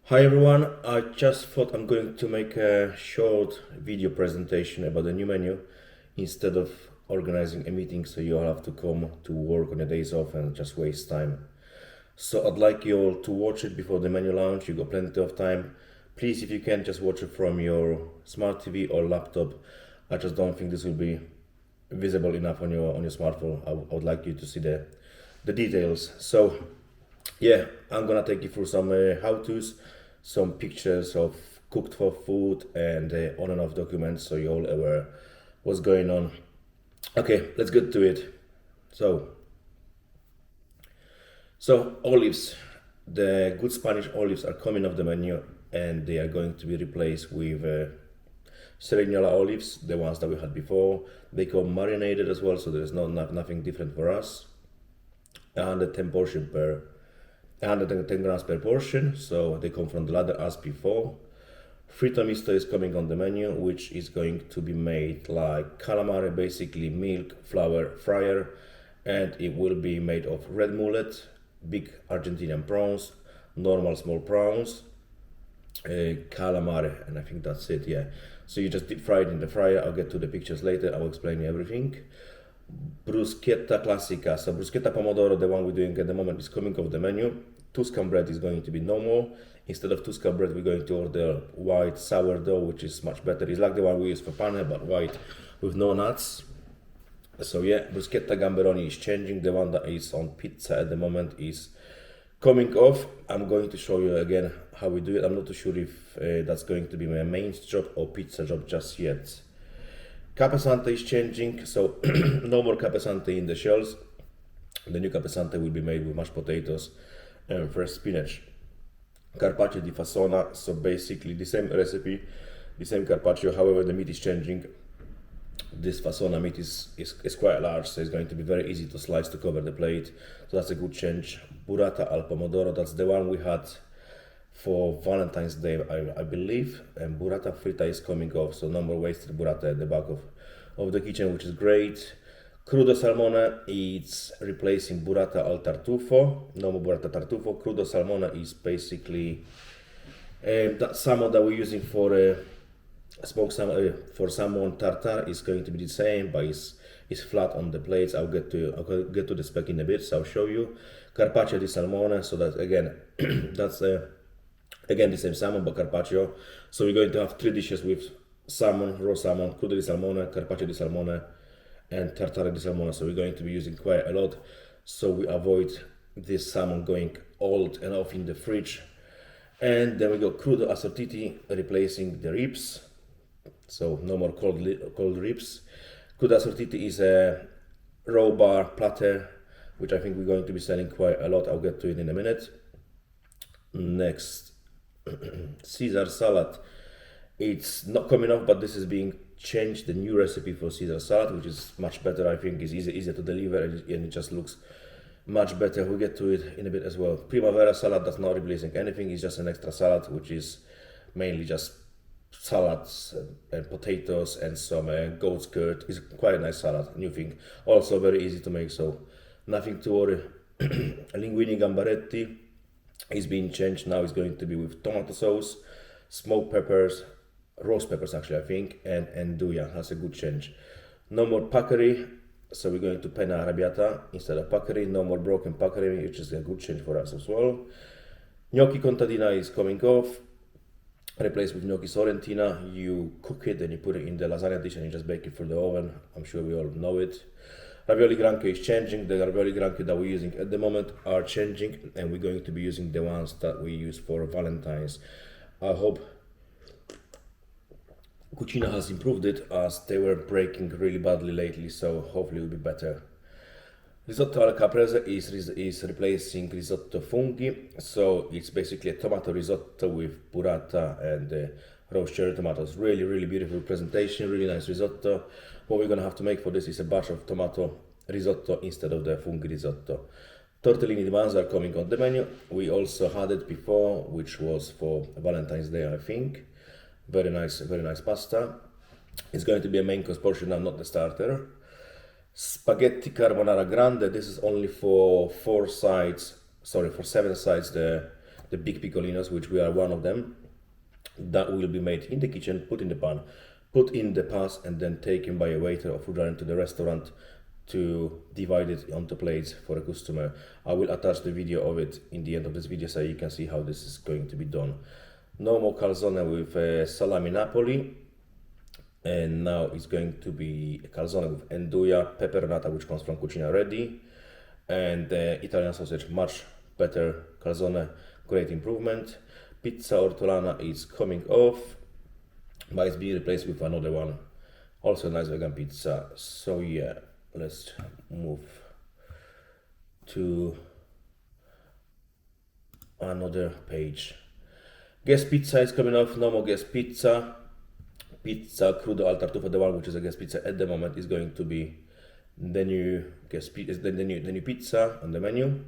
Hi everyone, I just thought I'm going to make a short video presentation about the new menu instead of organizing a meeting so you all have to come to work on your days off and just waste time. So I'd like you all to watch it before the menu launch, you got plenty of time. Please, if you can, just watch it from your smart TV or laptop. I just don't think this will be visible enough on your smartphone. I would like you to see the details. So yeah, I'm gonna take you through some how-tos, some pictures of cooked for food and on and off documents so you're all aware what's going on. Okay, let's get to it. So olives, the good Spanish olives are coming off the menu and they are going to be replaced with Serenola olives, the ones that we had before. They come marinated as well, so there's nothing different for us. And the 110 grams per portion, so they come from the ladder as before. Frito misto is coming on the menu, which is going to be made like calamari, basically milk, flour, fryer, and it will be made of red mullet, big Argentinian prawns, normal small prawns, calamari, and I think that's it, yeah. So you just deep fry it in the fryer. I'll get to the pictures later, I'll explain you everything. Bruschetta classica, so bruschetta pomodoro, the one we're doing at the moment, is coming off the menu. Tuscan bread is going to be no more. Instead of Tuscan bread, we're going to order white sourdough, which is much better. It's like the one we use for pane, but white with no nuts. So yeah, bruschetta gamberoni is changing. The one that is on pizza at the moment is coming off. I'm going to show you again how we do it. I'm not too sure if that's going to be my main job or pizza job just yet. Capesante is changing, so no more capesante in the shells. The new capesante will be made with mashed potatoes and fresh spinach. Carpaccio di fasona, so basically the same recipe, the same carpaccio, however the meat is changing. This fasona meat is quite large, so it's going to be very easy to slice to cover the plate, so that's a good change. Burrata al pomodoro, that's the one we had for Valentine's Day, I believe, and burrata frita is coming off, so no more wasted burrata at the back of the kitchen, which is great. Crudo salmone is replacing burrata al tartufo, no more burrata tartufo. Crudo salmone is basically that salmon that we're using for smoked salmon, for salmon tartar is going to be the same, but it's flat on the plates. I'll get to the spec in a bit, so I'll show you. Carpaccio di salmone, so that again, that's again the same salmon but carpaccio. So we're going to have three dishes with salmon, raw salmon, crudo di salmone, carpaccio di salmone, and tartare di salmone. So we're going to be using quite a lot, so we avoid this salmon going old and off in the fridge. And then we got crudo assortiti replacing the ribs, so no more cold ribs. Crudo assortiti is a raw bar platter, which I think we're going to be selling quite a lot. I'll get to it in a minute. Next, Caesar salad. It's not coming off, but this is being changed. The new recipe for Caesar salad, which is much better. I think is easier to deliver, and it just looks much better. We'll get to it in a bit as well. Primavera salad, that's not replacing anything. It's just an extra salad, which is mainly just salads and potatoes and some goat's curd. It's quite a nice salad, new thing. Also very easy to make, so nothing to worry. Linguini gambaretti is being changed. Now it's going to be with tomato sauce, smoked peppers, roast peppers actually I think, and andouille. That's a good change. No more packery, so we're going to penna arrabbiata instead of packery. No more broken packery, which is a good change for us as well. Gnocchi contadina is coming off, replaced with gnocchi sorrentina. You cook it, then you put it in the lasagna dish and you just bake it through the oven. I'm sure we all know it. Ravioli granche is changing. The ravioli granche that we're using at the moment are changing, and we're going to be using the ones that we use for Valentine's. I hope Cucina has improved it, as they were breaking really badly lately, so hopefully it will be better. Risotto alla caprese is replacing risotto funghi, so it's basically a tomato risotto with burrata and roast cherry tomatoes. Really beautiful presentation, really nice risotto. What we're gonna have to make for this is a batch of tomato risotto instead of the funghi risotto. Tortellini di manzo are coming on the menu. We also had it before, which was for Valentine's Day, I think. Very nice pasta. It's going to be a main course portion now, not the starter. Spaghetti carbonara grande. This is only for 7 sides. The the big piccolinos, which we are one of them, that will be made in the kitchen, put in the pan, put in the pass, and then taken by a waiter or food runner to the restaurant to divide it onto plates for a customer. I will attach the video of it in the end of this video so you can see how this is going to be done. No more calzone with salami Napoli, and now it's going to be a calzone with nduja, peperonata, which comes from Cucina Ready, and Italian sausage, much better calzone, great improvement. Pizza ortolana is coming off, but it's being replaced with another one, also a nice vegan pizza. So yeah, let's move to another page. Guest pizza is coming off, no more guest pizza. Pizza crudo al tartufo, the one which is a guest pizza at the moment, is going to be the new the new pizza on the menu.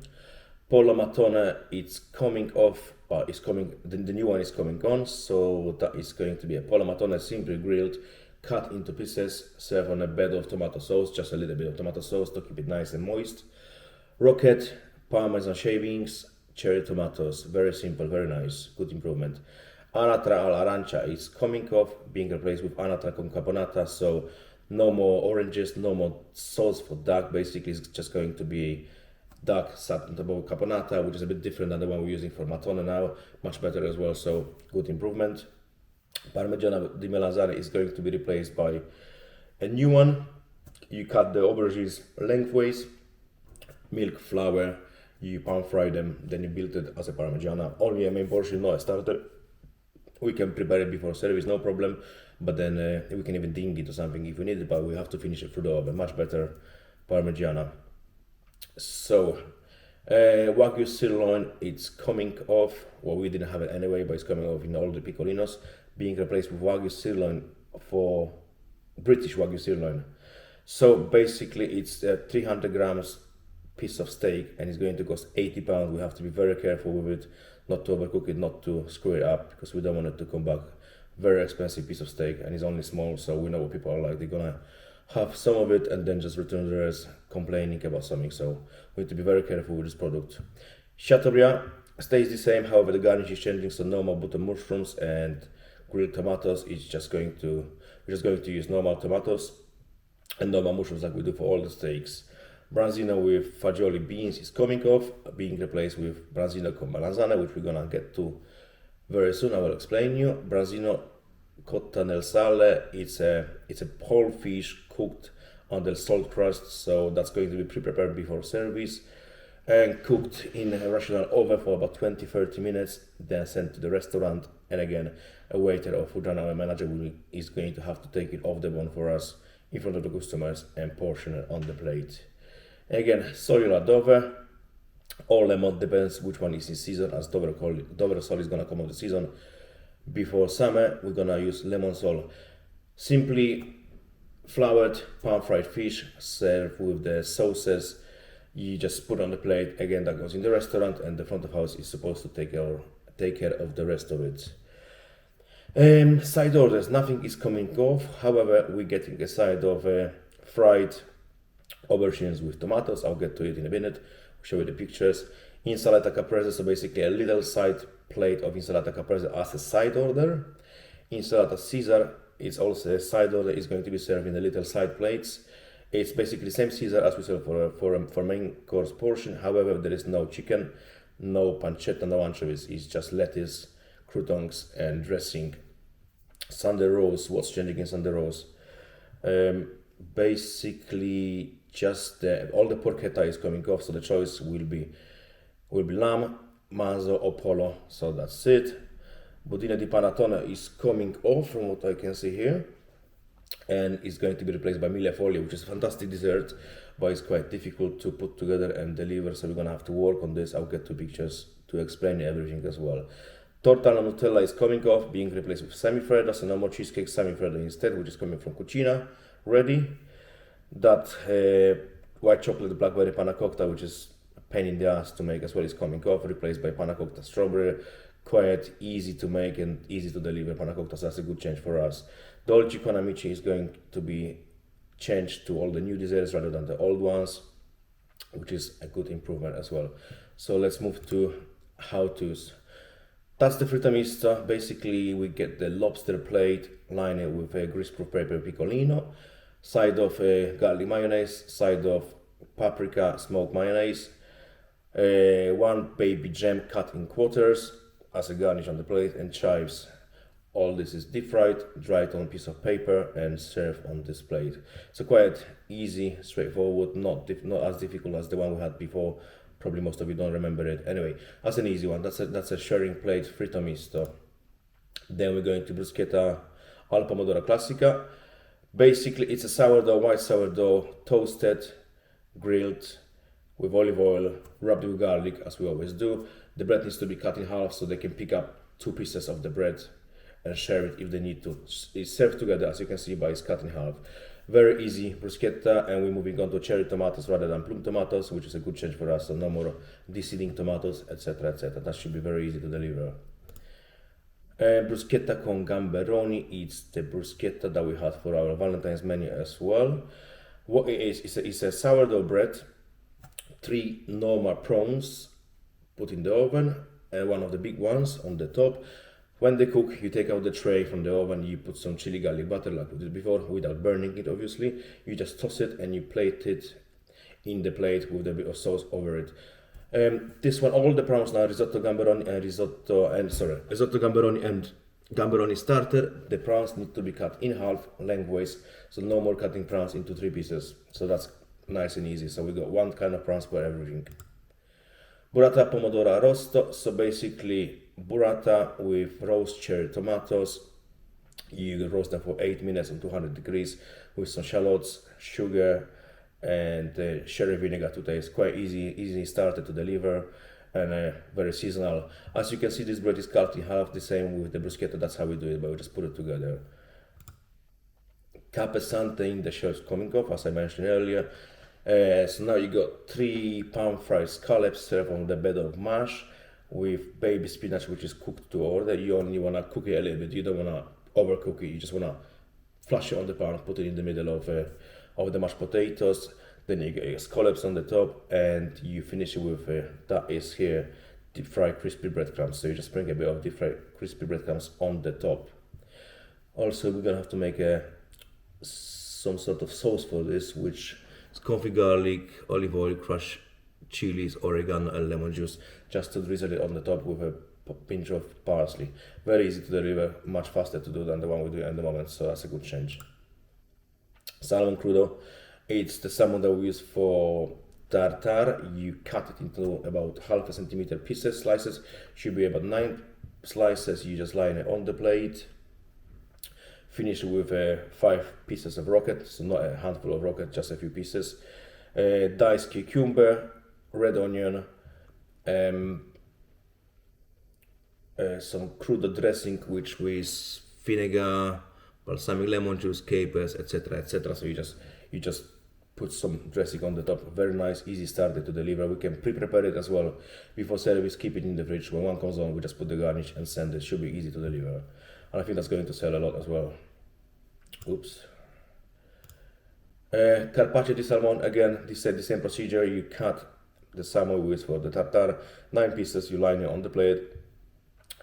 Pollo matone, it's coming off, but it's coming. The new one is coming on, so that is going to be a pollo matone, simply grilled, cut into pieces, served on a bed of tomato sauce, just a little bit of tomato sauce to keep it nice and moist. Rocket, parmesan shavings, cherry tomatoes, very simple, very nice, good improvement. Anatra all'arancia is coming off, being replaced with anatra con caponata, so no more oranges, no more sauce for duck. Basically, it's just going to be duck sat on top of caponata, which is a bit different than the one we're using for matone now, much better as well, so good improvement. Parmigiano di melanzane is going to be replaced by a new one. You cut the aubergines lengthways, milk, flour, you pan fry them, then you build it as a parmigiana. Only a main portion, not a starter. We can prepare it before service, no problem, but then we can even ding it or something if we need it, but we have to finish it through the oven. Much better parmigiana. So Wagyu sirloin, it's coming off. Well, we didn't have it anyway, but it's coming off in all the piccolinos, being replaced with Wagyu sirloin for British Wagyu sirloin. So basically it's a 300 grams piece of steak, and it's going to cost £80. We have to be very careful with it, not to overcook it, not to screw it up, because we don't want it to come back very expensive piece of steak, and it's only small, so we know what people are like. They're gonna have some of it and then just return the rest complaining about something, so we need to be very careful with this product. Chateaubriand stays the same, however the garnish is changing, so no more button mushrooms and grilled tomatoes. We're just going to use normal tomatoes and normal mushrooms like we do for all the steaks. Branzino with fagioli beans is coming off, being replaced with branzino con melanzane, which we're gonna get to very soon. I will explain you. Branzino cotta nel sale, it's a whole fish cooked on the salt crust, so that's going to be pre-prepared before service and cooked in a rational oven for about 20-30 minutes, then sent to the restaurant. And again, a waiter or food runner manager is going to have to take it off the bone for us in front of the customers and portion it on the plate. Again, Sogliola Dover or lemon, depends which one is in season, as Dover sole is gonna come out the season before summer. We're gonna use lemon sole. Simply floured pan-fried fish served with the sauces. You just put on the plate. Again, that goes in the restaurant, and the front of house is supposed to take care of the rest of it. Side orders, nothing is coming off. However, we're getting a side of fried aubergines with tomatoes. I'll get to it in a minute. I'll show you the pictures. Insalata caprese, so basically a little side plate of insalata caprese as a side order. Insalata Caesar is also a side order. It's going to be served in the little side plates. It's basically the same Caesar as we serve for main course portion. However, there is no chicken, no pancetta, no anchovies. It's just lettuce, croutons, and dressing. Sunday rolls. What's changing in Sunday rolls? Basically, just all the porchetta is coming off, so the choice will be lamb, manzo, or polo. So that's it. Budino di panettone is coming off from what I can see here, and is going to be replaced by mille foglie, which is a fantastic dessert, but it's quite difficult to put together and deliver, so we're gonna have to work on this. I'll get two pictures to explain everything as well. Torta alla Nutella is coming off, being replaced with semifredda, so no more cheesecake, semifredda instead, which is coming from Cucina Ready. That white chocolate blackberry panna cotta, which is a pain in the ass to make as well, is coming off, replaced by panna cotta strawberry. Quite easy to make and easy to deliver panna cotta, so that's a good change for us. Dolce con amici is going to be changed to all the new desserts rather than the old ones, which is a good improvement as well. So let's move to how-tos. That's the fritta mista. Basically, we get the lobster plate, line it with a greaseproof paper piccolino, side of garlic mayonnaise, side of paprika smoked mayonnaise, one baby gem cut in quarters as a garnish on the plate, and chives. All this is deep fried, dried on a piece of paper, and served on this plate. So quite easy, straightforward, not as difficult as the one we had before. Probably most of you don't remember it. Anyway, that's an easy one. That's a sharing plate fritto misto. Then we're going to bruschetta al pomodoro classica. Basically, it's a sourdough, white sourdough, toasted, grilled with olive oil, rubbed with garlic, as we always do. The bread needs to be cut in half so they can pick up two pieces of the bread and share it if they need to. It's served together, as you can see, but it's cut in half. Very easy bruschetta, and we're moving on to cherry tomatoes rather than plum tomatoes, which is a good change for us, so no more de-seeding tomatoes, etc, etc. That should be very easy to deliver. Bruschetta con gamberoni, it's the bruschetta that we had for our Valentine's menu as well. What it is, it's a sourdough bread, 3 normal prawns put in the oven, and one of the big ones on the top. When they cook, you take out the tray from the oven, you put some chili garlic butter like we did before, without burning it obviously. You just toss it and you plate it in the plate with a bit of sauce over it. This one, all the prawns now, risotto gamberoni and gamberoni starter. The prawns need to be cut in half lengthways, so no more cutting prawns into 3 pieces. So that's nice and easy. So we got one kind of prawns for everything. Burrata pomodoro arrosto, so basically burrata with roast cherry tomatoes. You roast them for 8 minutes on 200 degrees with some shallots, sugar, and sherry vinegar to taste. Quite easy started to deliver, and very seasonal. As you can see, this bread is cut in half, the same with the bruschetta. That's how we do it, but we just put it together. Capesante in the shells coming off, as I mentioned earlier. So now you got 3 pan-fried scallops served on the bed of mash with baby spinach, which is cooked to order. You only want to cook it a little bit. You don't want to overcook it. You just want to flush it on the pan, put it in the middle of the mashed potatoes. Then you get your scallops on the top, and you finish it with that is here deep fried crispy breadcrumbs. So you just sprinkle a bit of deep fried crispy breadcrumbs on the top. Also, we're gonna have to make some sort of sauce for this, which is confit garlic, olive oil, crushed chilies, oregano, and lemon juice, just to drizzle it on the top with a pinch of parsley. Very easy to deliver, much faster to do than the one we do at the moment, so that's a good change. Salmon crudo, it's the salmon that we use for tartar. You cut it into about half a centimeter pieces, slices, should be about 9 slices. You just line it on the plate. Finish with 5 pieces of rocket, so not a handful of rocket, just a few pieces. Diced cucumber, red onion, some crudo dressing, which is vinegar, balsamic lemon juice, capers, etc, etc. So you just put some dressing on the top. Very nice, easy starter to deliver. We can pre-prepare it as well before service. Keep it in the fridge. When one comes on, we just put the garnish and send it. Should be easy to deliver, and I think that's going to sell a lot as well. Oops. Carpaccio di salmon, again, this is the same procedure. You cut the salmon with for the tartar, 9 pieces, you line it on the plate.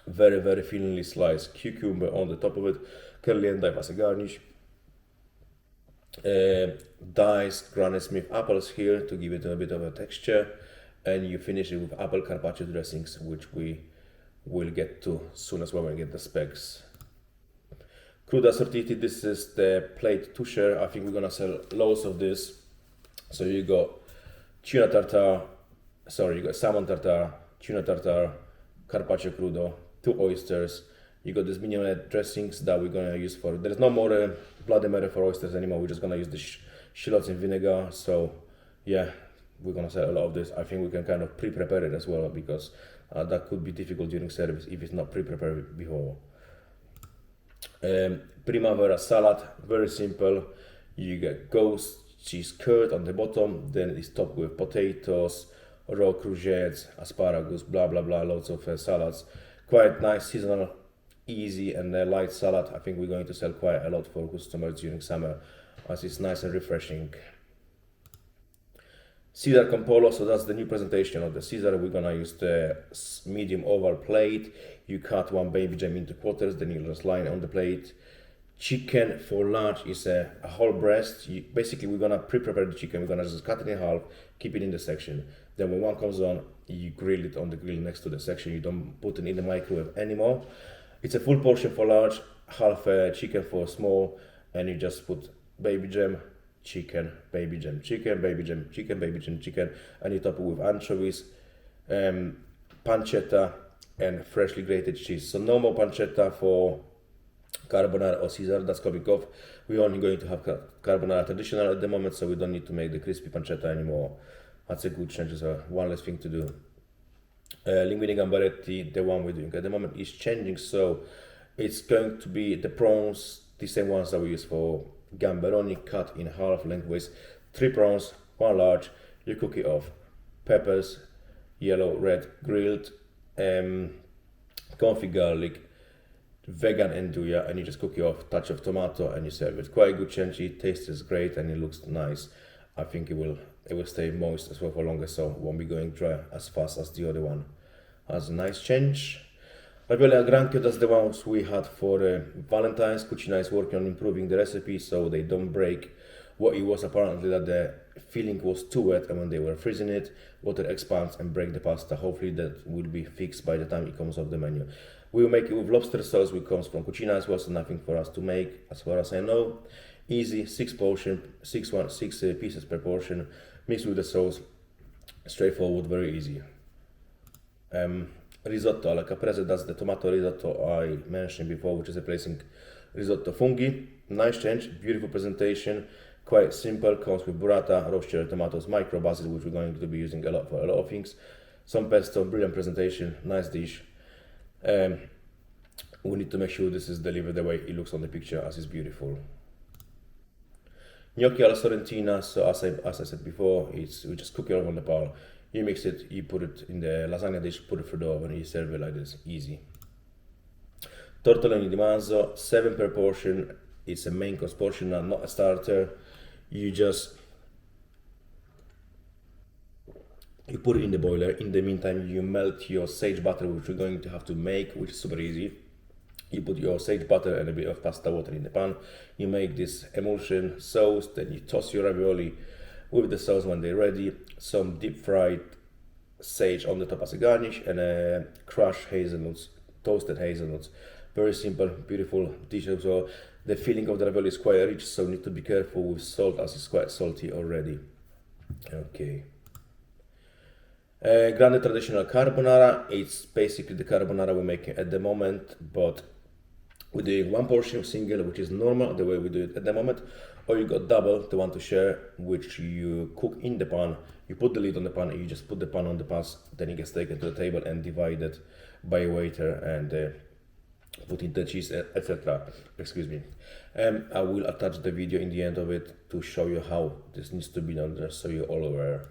Very, very thinly sliced cucumber on the top of it, curly endive as a garnish. Diced Granny Smith apples here to give it a bit of a texture, and you finish it with apple carpaccio dressings, which we will get to soon as well when we get the specs. Cruda sortiti, this is the plate to share. I think we're gonna sell loads of this. So you got tuna tartar, you got salmon tartar, tuna tartar, carpaccio crudo, 2 oysters. You got these mignonette dressings that we're gonna use for. There's no more Bloody Mary for oysters anymore. We're just gonna use the shallots in vinegar. So yeah, we're gonna sell a lot of this. I think we can kind of pre-prepare it as well, because that could be difficult during service if it's not pre-prepared before. Primavera salad, very simple. You get ghost cheese curd on the bottom, then it's topped with potatoes, raw courgettes, asparagus, blah blah blah, loads of salads. Quite nice, seasonal, easy and light salad. I think we're going to sell quite a lot for customers during summer, as it's nice and refreshing. Caesar con pollo, so that's the new presentation of the Caesar. We're gonna use the medium oval plate. You cut one baby gem into quarters, then you just line on the plate. Chicken for lunch is a whole breast. Basically, we're gonna pre-prepare the chicken. We're gonna just cut it in half, keep it in the section. Then when one comes on, you grill it on the grill next to the section. You don't put it in the microwave anymore. It's a full portion for large, half chicken for small, and you just put baby gem, chicken, baby gem, chicken, baby gem, chicken, baby gem, chicken, and you top it with anchovies, pancetta, and freshly grated cheese. So no more pancetta for carbonara or Caesar, that's coming off. We're only going to have carbonara traditional at the moment, so we don't need to make the crispy pancetta anymore. That's a good change, so one less thing to do. Linguine gambaretti, the one we're doing at the moment, is changing, so it's going to be the prawns, the same ones that we use for gamberoni, cut in half lengthways. 3 prawns, 1 large, you cook it off. Peppers, yellow, red, grilled, confit garlic, vegan andouille, and you just cook it off, touch of tomato, and you serve it. Quite a good change. It tastes great and it looks nice. I think it will stay moist as well for longer, so it won't be going dry as fast as the other one. Has a nice change. Ravioli al granchio, that's the ones we had for Valentine's. Cucina is working on improving the recipe so they don't break. What it was apparently that the filling was too wet, and when they were freezing it, water expands and break the pasta. Hopefully that will be fixed by the time it comes off the menu. We will make it with lobster sauce, which comes from Cucina as well, so nothing for us to make as far as I know. Easy, 6 pieces per portion, mixed with the sauce. Straightforward, very easy. Risotto alla caprese, that's the tomato risotto I mentioned before, which is replacing risotto funghi. Nice change, beautiful presentation, quite simple, comes with burrata, roast cherry tomatoes, micro basil, which we're going to be using a lot for a lot of things. Some pesto, brilliant presentation, nice dish. We need to make sure this is delivered the way it looks on the picture, as it's beautiful. Gnocchi alla sorrentina, so as I said before, we just cook it over on the pile. You mix it, you put it in the lasagna dish, put it through the oven, and you serve it like this, easy. Tortellini di manzo, 7 per portion. It's a main course portion, not a starter. You put it in the boiler. In the meantime, you melt your sage butter, which we're going to have to make, which is super easy. You put your sage butter and a bit of pasta water in the pan. You make this emulsion sauce, then you toss your ravioli with the sauce when they're ready. Some deep fried sage on the top as a garnish, and crushed hazelnuts, toasted hazelnuts. Very simple, beautiful dish as well. The filling of the ravioli is quite rich, so you need to be careful with salt, as it's quite salty already. Okay. Grande traditional carbonara. It's basically the carbonara we're making at the moment, but we're doing 1 portion single, which is normal, the way we do it at the moment, or you got double, the one to share, which you cook in the pan. You put the lid on the pan, and you just put the pan on the pass, then it gets taken to the table and divided by a waiter and put in the cheese, etc. Excuse me. I will attach the video in the end of it to show you how this needs to be done, just so you're all aware.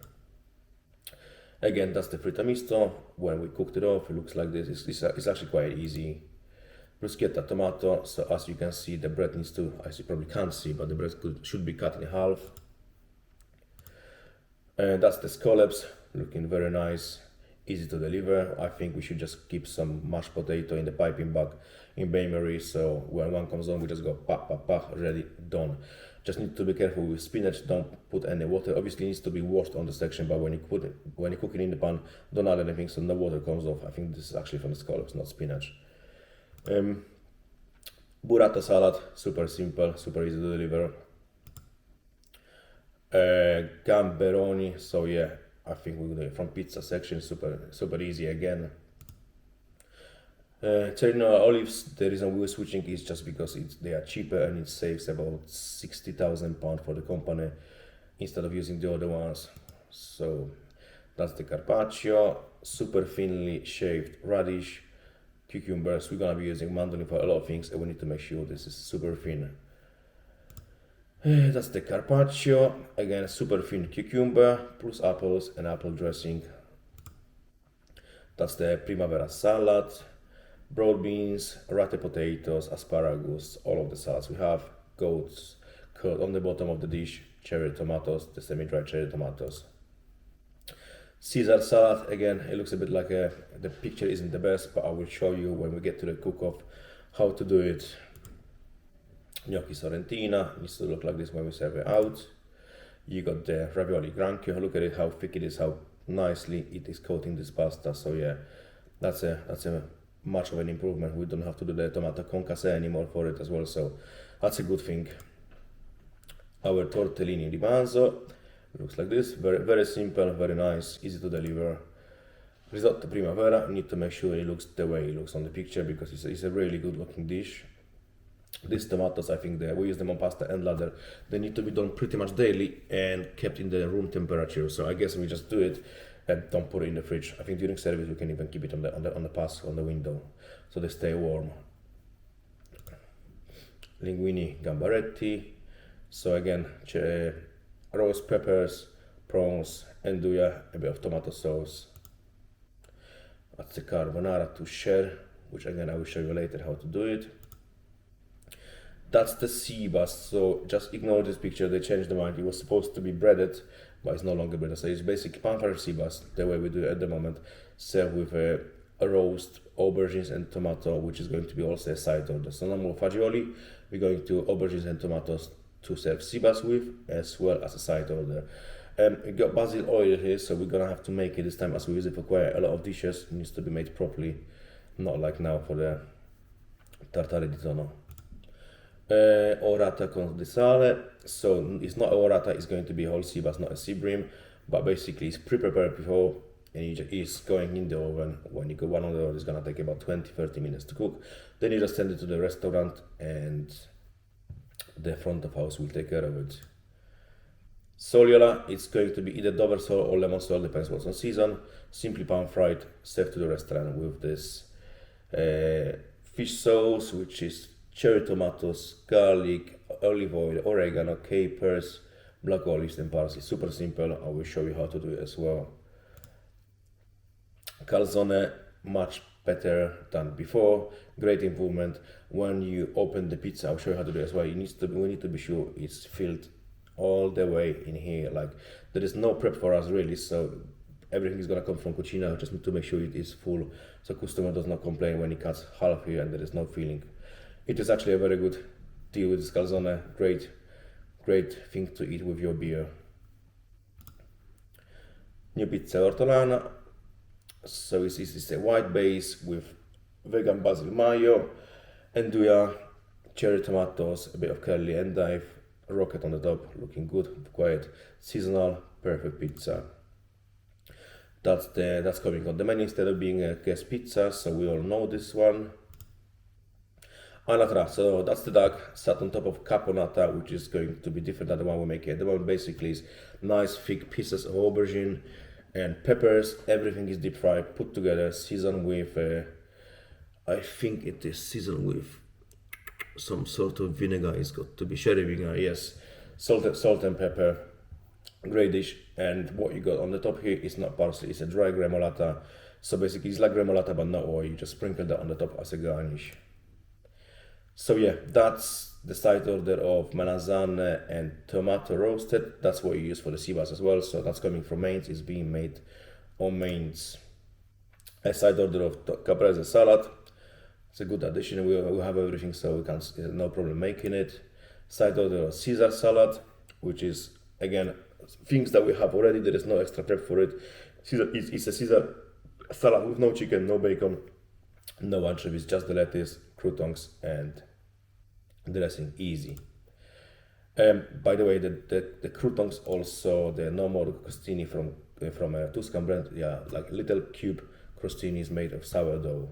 Again, that's the fritta misto. When we cooked it off, it looks like this. It's actually quite easy. Bruschetta tomato, so as you can see, the bread needs to, as you probably can't see, but the bread should be cut in half. And that's the scallops, looking very nice, easy to deliver. I think we should just keep some mashed potato in the piping bag in bain-marie, so when one comes on, we just go pa pa pa, ready, done. Just need to be careful with spinach, don't put any water. Obviously it needs to be washed on the section, but when you cook it in the pan, don't add anything so no water comes off. I think this is actually from the scallops, not spinach. Burrata salad, super simple, super easy to deliver. Gamberoni, so yeah, I think we're doing it from pizza section, super easy again. Cherino olives, the reason we were switching is just because they are cheaper and it saves about £60,000 for the company instead of using the other ones. So that's the carpaccio, super thinly shaved radish, cucumbers. We're gonna be using mandolin for a lot of things, and we need to make sure this is super thin. That's the carpaccio, again super thin cucumber plus apples and apple dressing. That's the primavera salad, broad beans, ratte potatoes, asparagus, all of the salads we have, goats cut on the bottom of the dish, cherry tomatoes, the semi-dried cherry tomatoes. Caesar salad, again, it looks a bit like the picture isn't the best, but I will show you when we get to the cook-off how to do it. Gnocchi Sorrentina needs to look like this when we serve it out. You got the ravioli granchio. Look at it, how thick it is, how nicely it is coating this pasta. So yeah, that's a much of an improvement. We don't have to do the tomato concasse anymore for it as well. So that's a good thing. Our tortellini di manzo looks like this. Very simple, very nice, easy to deliver. Risotto primavera. Need to make sure it looks the way it looks on the picture because it's a really good looking dish. These tomatoes, I think we use them on pasta and ladder. They need to be done pretty much daily and kept in the room temperature. So I guess we just do it and don't put it in the fridge. I think during service we can even keep it on the pass on the window, so they stay warm. Linguini gambaretti. So again, roast peppers, prawns, andouille, a bit of tomato sauce. That's the carbonara to share, which again I will show you later how to do it. That's the sea bass, so just ignore this picture, they changed the mind. It was supposed to be breaded, but it's no longer breaded. So it's basically pan-fried sea bass, the way we do it at the moment, served with a roast, aubergines and tomato, which is going to be also a side order. So no more fagioli, we're going to aubergines and tomatoes to serve sea bass with, as well as a side order. We got basil oil here, so we're gonna have to make it this time as we use it for quite a lot of dishes. It needs to be made properly, not like now for the tartare di tonno. Orata con di sale. So it's not a orata, it's going to be a whole sea bass, not a sea bream, but basically it's pre-prepared before and it's going in the oven. When you go one on the oven, it's gonna take about 20-30 minutes to cook. Then you just send it to the restaurant and the front of house will take care of it. Soliola, it's going to be either double sole or lemon sole, depends what's on season. Simply pan fried, served to the restaurant with this fish sauce, which is cherry tomatoes, garlic, olive oil, oregano, capers, black olives and parsley. Super simple. I will show you how to do it as well. Calzone, much better than before. Great improvement. When you open the pizza, I'll show you how to do it as well. We need to be sure it's filled all the way in here. Like there is no prep for us really, so everything is gonna come from cucina. I just need to make sure it is full, so customer does not complain when he cuts half here and there is no filling. It is actually a very good deal with this calzone. Great thing to eat with your beer. New pizza ortolana. So it's a white base with vegan basil mayo, andouille, cherry tomatoes, a bit of curly endive, rocket on the top, looking good, quite seasonal, perfect pizza. That's coming on the menu instead of being a guest pizza, so we all know this one. Anatra, so that's the duck sat on top of caponata, which is going to be different than the one we make here. The one basically is nice thick pieces of aubergine and peppers. Everything is deep fried, put together, seasoned with, I think it is seasoned with some sort of vinegar. It's got to be sherry vinegar, yes. Salt and pepper, great dish. And what you got on the top here is not parsley, it's a dry gremolata. So basically it's like gremolata but no oil, you just sprinkle that on the top as a garnish. So yeah, that's the side order of melanzane and tomato roasted. That's what you use for the sea bass as well. So that's coming from Mainz, it's being made on Mainz. A side order of caprese salad. It's a good addition, we have everything, so we can no problem making it. Side order of Caesar salad, which is again things that we have already, there is no extra prep for it. It's a Caesar salad with no chicken, no bacon, no anchovies, just the lettuce, croutons and dressing, easy. By the way, the croutons also, the no more crostini from a Tuscan brand, yeah, like little cube crostini is made of sourdough.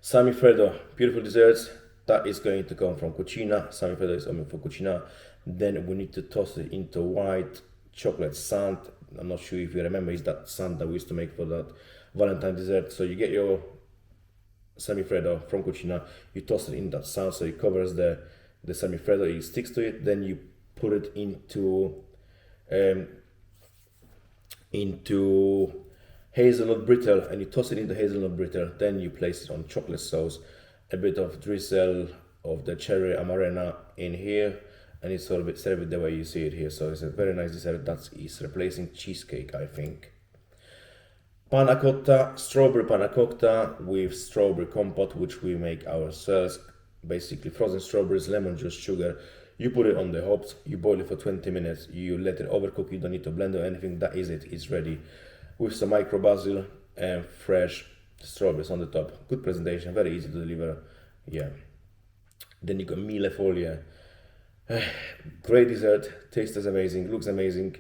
Samifredo, beautiful desserts, that is going to come from Cucina. Samifredo is coming from Cucina. Then we need to toss it into white chocolate sand. I'm not sure if you remember, it's that sand that we used to make for that Valentine dessert. So you get your Samifredo from Cucina, you toss it in that sand so it covers the Samifredo, it sticks to it. Then you put it into hazelnut brittle and you toss it into hazelnut brittle. Then you place it on chocolate sauce, a bit of drizzle of the cherry amarena in here, and it's served the way you see it here. So it's a very nice dessert that is replacing cheesecake, I think. Panna cotta, strawberry panna cotta with strawberry compote, which we make ourselves. Basically, frozen strawberries, lemon juice, sugar. You put it on the hops, you boil it for 20 minutes, you let it overcook, you don't need to blend or anything. That is it, it's ready. With some micro basil and fresh strawberries on the top. Good presentation, very easy to deliver. Yeah. Then you got mille foglie. Great dessert, tastes amazing, looks amazing.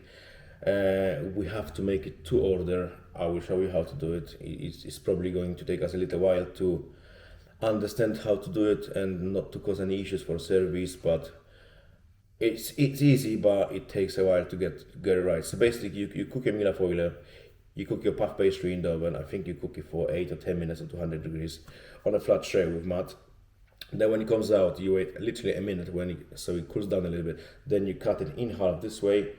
We have to make it to order. I will show you how to do it. It's probably going to take us a little while to understand how to do it and not to cause any issues for service, but it's easy, but it takes a while to get it right. So basically you cook a mille foglie, you cook your puff pastry in the oven. I think you cook it for 8 or 10 minutes at 200 degrees on a flat tray with mat. Then when it comes out, you wait literally a minute so it cools down a little bit. Then you cut it in half this way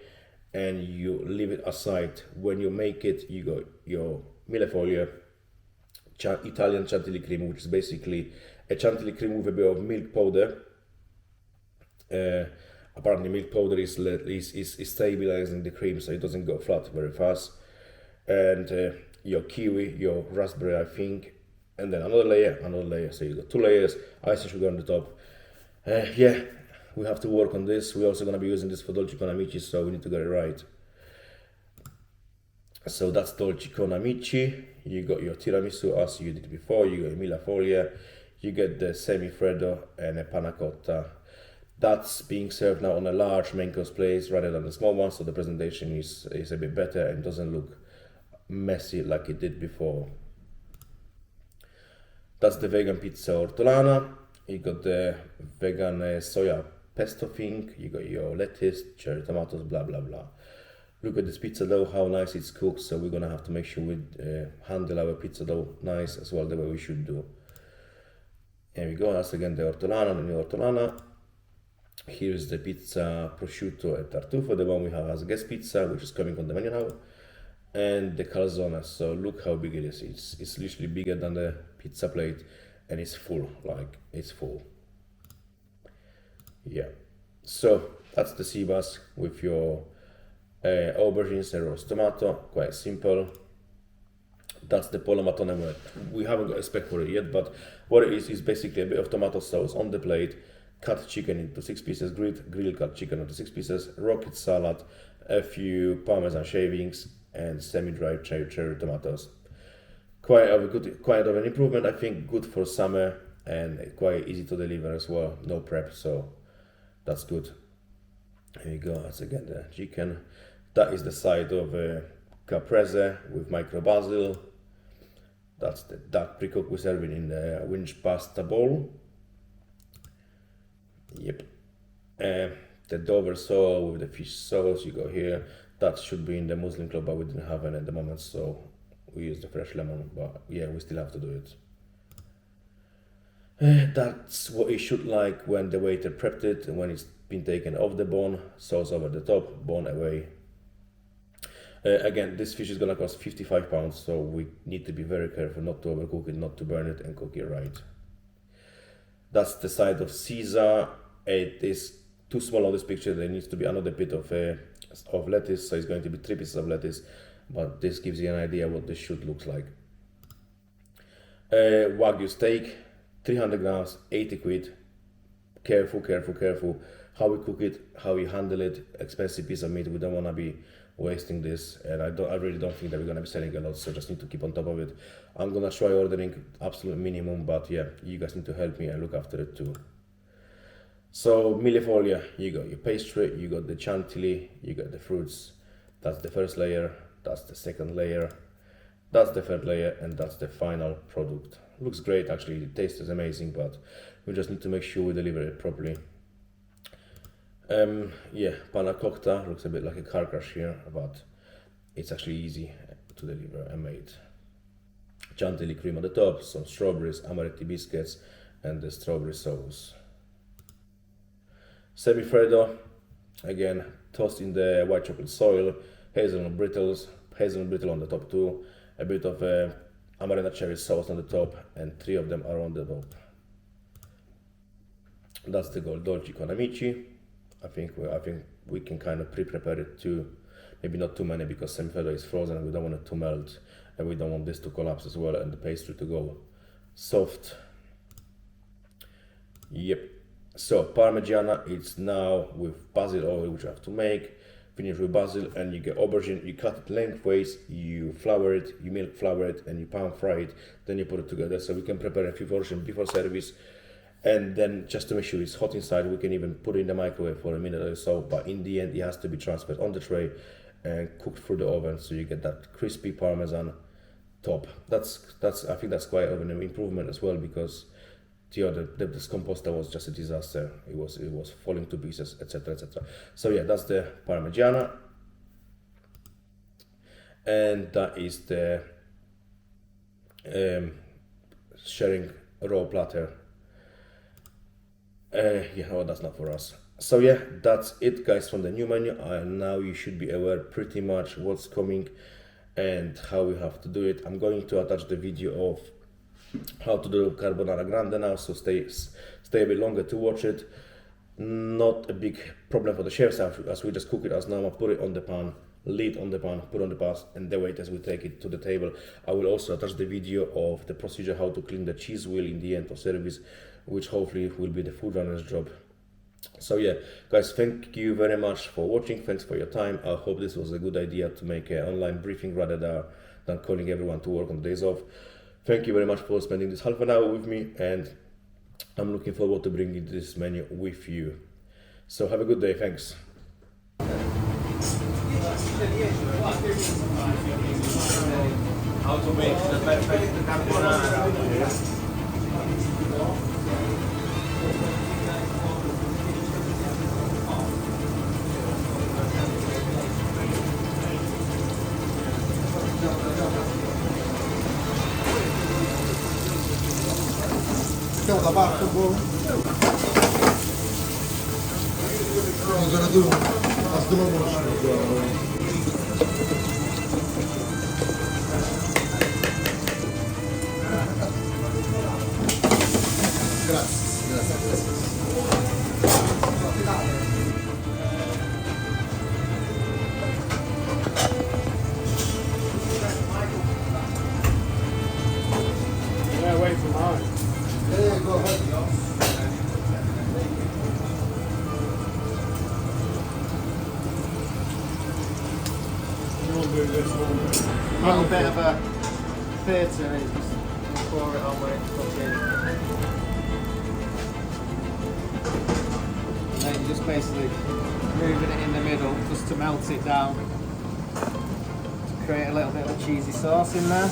and you leave it aside. When you make it, you got your mille foglie, Italian chantilly cream, which is basically a chantilly cream with a bit of milk powder. Apparently milk powder is stabilizing the cream so it doesn't go flat very fast. And your kiwi, your raspberry, I think, and then another layer. So you got 2 layers, icing sugar on the top. Yeah, we have to work on this. We're also going to be using this for dolce con amici, so we need to get it right. So that's dolce con amici. You got your tiramisu as you did before. You got mille foglie. You get the semi-freddo and a panna cotta. That's being served now on a large main course plate rather than the small one, so the presentation is a bit better and doesn't look messy like it did before. That's the vegan pizza ortolana. You got the vegan soya pesto thing. You got your lettuce, cherry tomatoes, blah blah blah. Look at this pizza dough, how nice it's cooked. So we're gonna have to make sure we handle our pizza dough nice as well, the way we should do. Here we go. That's again the ortolana, the new ortolana. Here's the pizza prosciutto e tartufo, the one we have as guest pizza, which is coming on the menu now. And the calzone, so look how big it is. It's literally bigger than the pizza plate and it's full, like it's full. Yeah, so that's the sea bass with your aubergines and roast tomato, quite simple. That's the pollo matone. We haven't got a spec for it yet, but what it is basically a bit of tomato sauce on the plate, cut chicken into 6 pieces, grill cut chicken into 6 pieces, rocket salad, a few parmesan shavings, and semi-dried cherry tomatoes. Quite of an improvement, I think. Good for summer and quite easy to deliver as well. No prep, so that's good. Here you go. That's again the chicken. That is the side of caprese with micro basil. That's the duck pre-cooked. We're serving in the winch pasta bowl. Yep. The Dover sole with the fish sauce. You go here. That should be in the Muslim club, but we didn't have any at the moment, so we used the fresh lemon, but yeah, we still have to do it. That's what it should like when the waiter prepped it, and when it's been taken off the bone, sauce over the top, bone away. Again, this fish is gonna cost £55, so we need to be very careful not to overcook it, not to burn it, and cook it right. That's the side of Caesar. It is too small on this picture. There needs to be another bit of lettuce, so it's going to be 3 pieces of lettuce, but this gives you an idea what this should look like. Wagyu steak, 300 grams, 80 quid. Careful how we cook it, how we handle it. Expensive piece of meat, we don't want to be wasting this, and I really don't think that we're going to be selling a lot, so just need to keep on top of it. I'm gonna try ordering absolute minimum, but yeah, you guys need to help me and look after it too. So mille foglie, you got your pastry, you got the chantilly, you got the fruits. That's the first layer, that's the second layer, that's the third layer, and that's the final product. Looks great actually, it tastes amazing, but we just need to make sure we deliver it properly. Yeah, panna cotta looks a bit like a car crash here, but it's actually easy to deliver and made. Chantilly cream on the top, some strawberries, amaretti biscuits, and the strawberry sauce. Semi-freddo, again, tossed in the white chocolate soil, hazelnut brittle on the top too, a bit of amaretto cherry sauce on the top, and 3 of them are on the top. That's the dolce con amici. I think we can kind of pre-prepare it too. Maybe not too many because semifreddo is frozen and we don't want it to melt, and we don't want this to collapse as well and the pastry to go soft. Yep. So Parmigiana, it's now with basil oil, which I have to make. Finish with basil, and you get aubergine. You cut it lengthways, you flour it, you milk flour it, and you pan fry it. Then you put it together. So we can prepare a few portions before service, and then just to make sure it's hot inside, we can even put it in the microwave for a minute or so. But in the end, it has to be transferred on the tray and cooked through the oven, so you get that crispy Parmesan top. That's I think that's quite of an improvement as well, because this composter was just a disaster. It was falling to pieces, etc., etc. So yeah, that's the Parmigiana, and that is the sharing raw platter. Yeah, well, that's not for us. So yeah, that's it, guys, from the new menu. Now you should be aware pretty much what's coming and how we have to do it. I'm going to attach the video of how to do carbonara grande now, so stay a bit longer to watch it. Not a big problem for the chefs, as we just cook it as normal. Put it on the pan, lid on the pan, put on the pan, and the waiters will take it to the table. I will also attach the video of the procedure how to clean the cheese wheel in the end of service, which hopefully will be the food runner's job. So yeah, guys, thank you very much for watching. Thanks for your time. I hope this was a good idea to make an online briefing rather than calling everyone to work on days off. Thank you very much for spending this half an hour with me, and I'm looking forward to bringing this menu with you. So have a good day. Thanks. How to make the perfect carbonara. Da parte buono. I'm gonna do a slow motion. Grazie. Yeah, wait for mine. Hey, go ahead. You want to do this one? A little bit of a theatre is just pour it on where it's cooking. And then just basically moving it in the middle just to melt it down. To create a little bit of a cheesy sauce in there.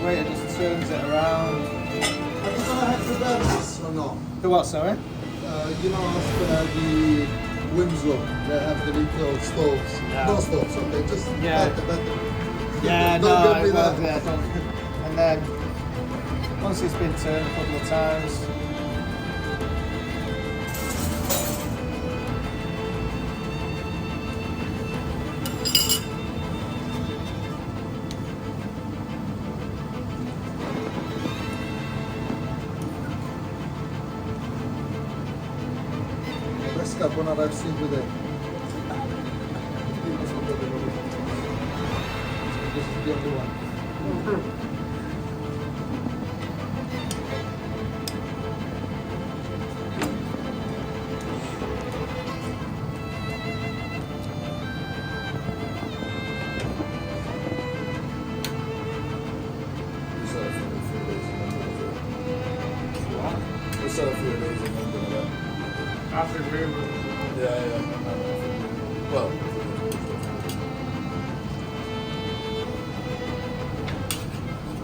Waiter just turns it around. Are you gonna have to burn this or no? The what, sorry? You know, after the Windsor, they have the little stoves. Yeah. No stoves, okay, just Yeah. better. Yeah, Don't no, get me it will, that. yeah, don't. And then, once it's been turned a couple of times, Best carbonara I've seen today. This is the only one.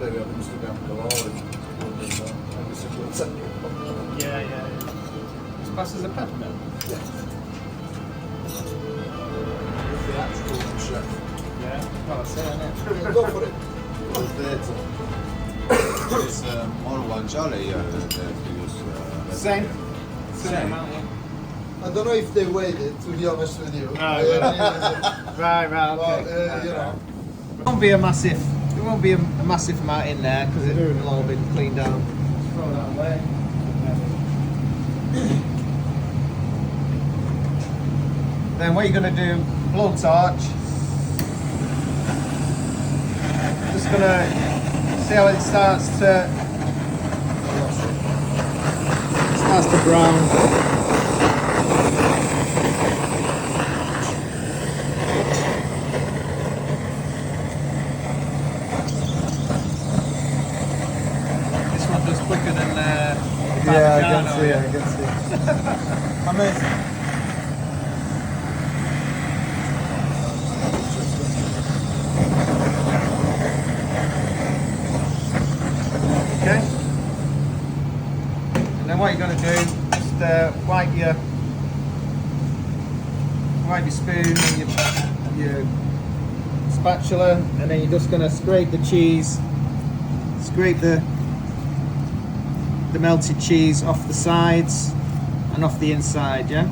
play with Instagram kalorier. Every single second. Yeah. It's classed as a pet milk. Yeah. With the actual chef. Yeah. Well, I say, innit? Yeah, go for it. With data. It's more guanciale that you use. Same. Same. Amount, yeah. I don't know if they weighed it, to be honest with you. Right, Right, But, okay. you know. There won't be a massive amount in there because it'll all be cleaned down. Just throw that away. Then what you're going to do, blowtorch. Just going to see how it starts to brown. This one does quicker than Yeah, I Parmigiano, can see. Amazing. Okay. And then what you're going to do, just wipe your spoon and your spatula, and then you're just going to scrape the cheese, scrape the melted cheese off the sides and off the inside, yeah?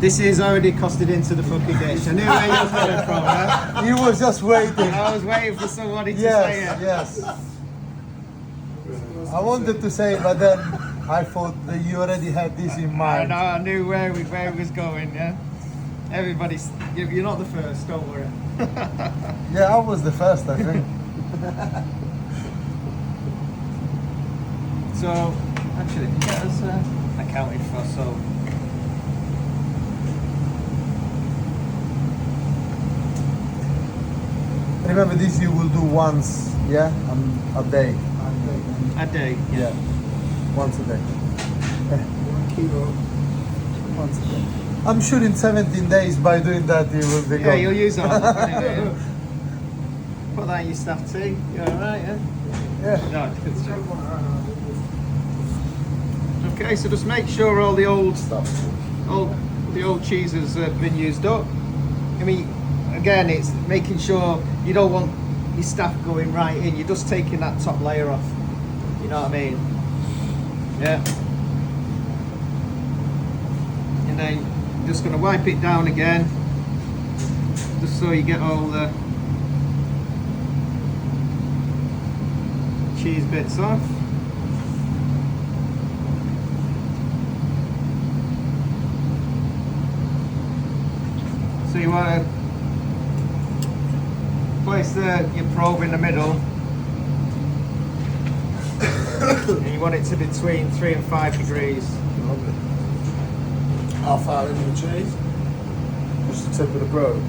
This is already costed into the fucking dish. I knew where you were coming from, huh? He was just waiting. I was waiting for somebody to say Yes, it. yes. I wanted to say, but then I thought that you already had this in I mind. know, I knew where it was going, yeah? Everybody's, you're not the first, don't worry. Yeah, I was the first, I think. So, actually, get us accounted for, so. Remember, this you will do once, yeah, a day. A day. Yeah, once a day. Once a day. I'm sure in 17 days, by doing that, you will be Yeah, gone. you'll use all that anyway, yeah. Put that in your staff tea. You alright, yeah? Yeah. No, it's good stuff. Okay, so just make sure all the old cheeses have been used up. I mean, again, it's making sure you don't want your stuff going right in. You're just taking that top layer off. You know what I mean? Yeah. And then you're just going to wipe it down again, just so you get all the cheese bits off. So you want to place your probe in the middle, and you want it to be between 3 and 5 degrees. How far in the cheese? Just the tip of the probe.